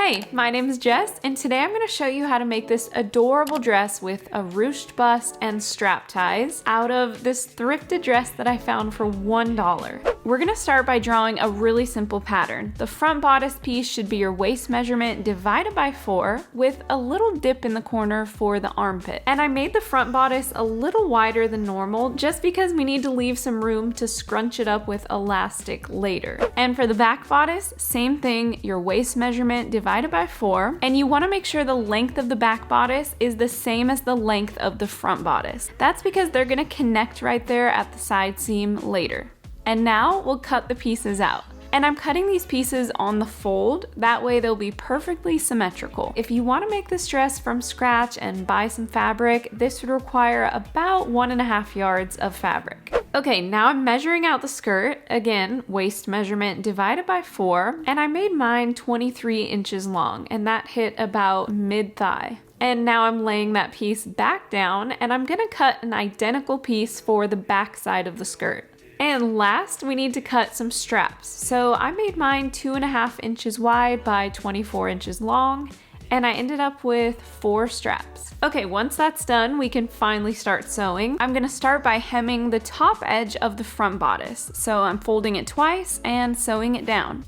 Hey, my name is Jess, and today I'm going to show you how to make this adorable dress with a ruched bust and strap ties out of this thrifted dress that I found for $1. We're going to start by drawing a really simple pattern. The front bodice piece should be your waist measurement divided by 4 with a little dip in the corner for the armpit. And I made the front bodice a little wider than normal just because we need to leave some room to scrunch it up with elastic later. And for the back bodice, same thing, your waist measurement divided by 4, and you want to make sure the length of the back bodice is the same as the length of the front bodice. That's because they're going to connect right there at the side seam later. And now we'll cut the pieces out. And I'm cutting these pieces on the fold, that way they'll be perfectly symmetrical. If you want to make this dress from scratch and buy some fabric, this would require about 1.5 yards of fabric. Okay, now I'm measuring out the skirt, again, waist measurement divided by 4, and I made mine 23 inches long, and that hit about mid-thigh. And now I'm laying that piece back down, and I'm gonna cut an identical piece for the back side of the skirt. And last, we need to cut some straps. So I made mine 2.5 inches wide by 24 inches long, and I ended up with 4 straps. Okay, once that's done, we can finally start sewing. I'm gonna start by hemming the top edge of the front bodice. So I'm folding it twice and sewing it down.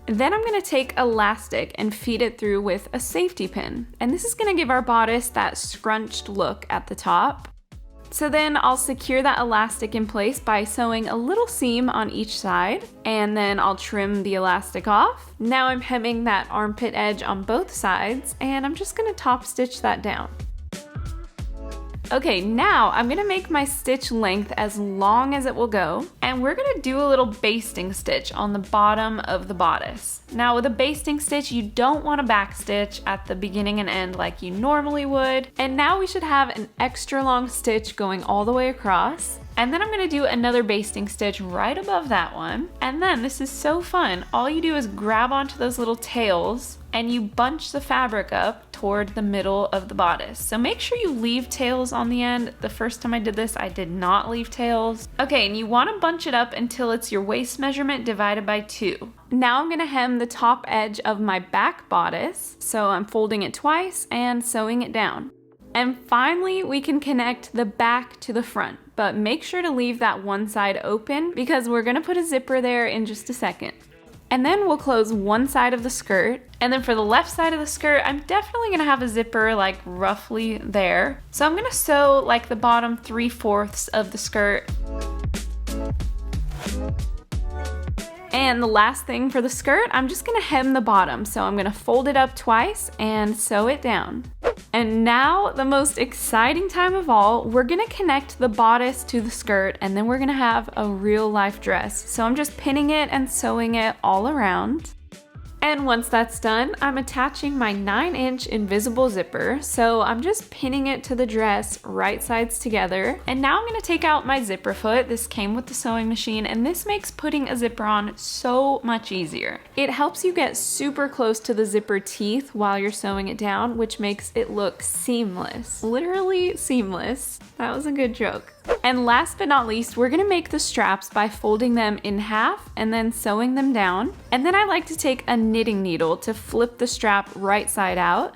Then I'm gonna take elastic and feed it through with a safety pin. And this is gonna give our bodice that scrunched look at the top. So then I'll secure that elastic in place by sewing a little seam on each side, and then I'll trim the elastic off. Now I'm hemming that armpit edge on both sides, and I'm just gonna top stitch that down. Okay, now I'm gonna make my stitch length as long as it will go, and we're gonna do a little basting stitch on the bottom of the bodice. Now with a basting stitch, you don't want to back stitch at the beginning and end like you normally would. And now we should have an extra long stitch going all the way across. And then I'm gonna do another basting stitch right above that one. And then this is so fun. All you do is grab onto those little tails and you bunch the fabric up toward the middle of the bodice. So make sure you leave tails on the end. The first time I did this, I did not leave tails. Okay, and you wanna bunch it up until it's your waist measurement divided by 2. Now I'm gonna hem the top edge of my back bodice. So I'm folding it twice and sewing it down. And finally, we can connect the back to the front, but make sure to leave that one side open because we're gonna put a zipper there in just a second. And then we'll close one side of the skirt. And then for the left side of the skirt, I'm definitely gonna have a zipper like roughly there. So I'm gonna sew like the bottom 3/4 of the skirt. And the last thing for the skirt, I'm just gonna hem the bottom. So I'm gonna fold it up twice and sew it down. And now, the most exciting time of all, we're gonna connect the bodice to the skirt, and then we're gonna have a real life dress. So I'm just pinning it and sewing it all around. And once that's done, I'm attaching my 9-inch invisible zipper. So I'm just pinning it to the dress, right sides together. And now I'm gonna take out my zipper foot. This came with the sewing machine, and this makes putting a zipper on so much easier. It helps you get super close to the zipper teeth while you're sewing it down, which makes it look seamless. Literally seamless. That was a good joke. And last but not least, we're gonna make the straps by folding them in half and then sewing them down. And then I like to take a knitting needle to flip the strap right side out.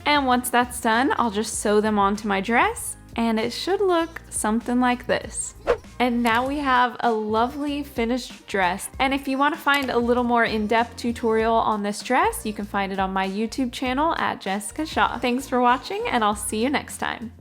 And once that's done, I'll just sew them onto my dress, and it should look something like this. And now we have a lovely finished dress. And if you want to find a little more in-depth tutorial on this dress, you can find it on my YouTube channel at Jessica Shaw. Thanks for watching, and I'll see you next time.